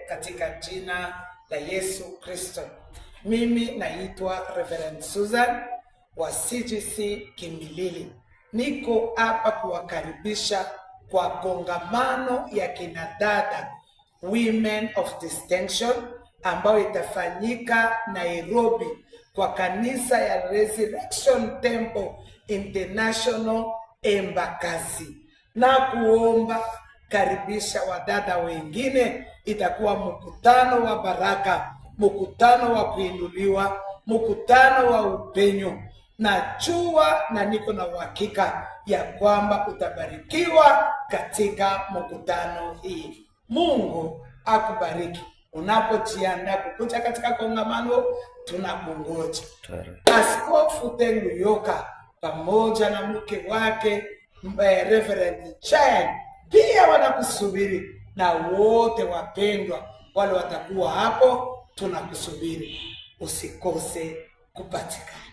katika jina la Yesu Kristo. Mimi naitwa Reverend Susan wa CGC Kimilili. Niko hapa kuwakaribisha kwa kongamano ya kinadada Women of Distinction ambayo itafanyika Nairobi kwa kanisa ya Resurrection Temple International Embakasi, na kuomba karibisha wadada wengine. Itakuwa mkutano wa baraka, mkutano wa kuinuliwa, mkutano wa upenyo. Najua na niko na uhakika ya kwamba utabarikiwa katika mkutano hii. Mungu akubariki. Unapojiandaa kukuja katika kongamano, tunakungoja. Askofu Tengu Yoka pamoja na mke wake Reverend Chan pia wanakusubiri, na wote wapendwa wale watakuwa hapo, tunakusubiri. Usikose kupatikana.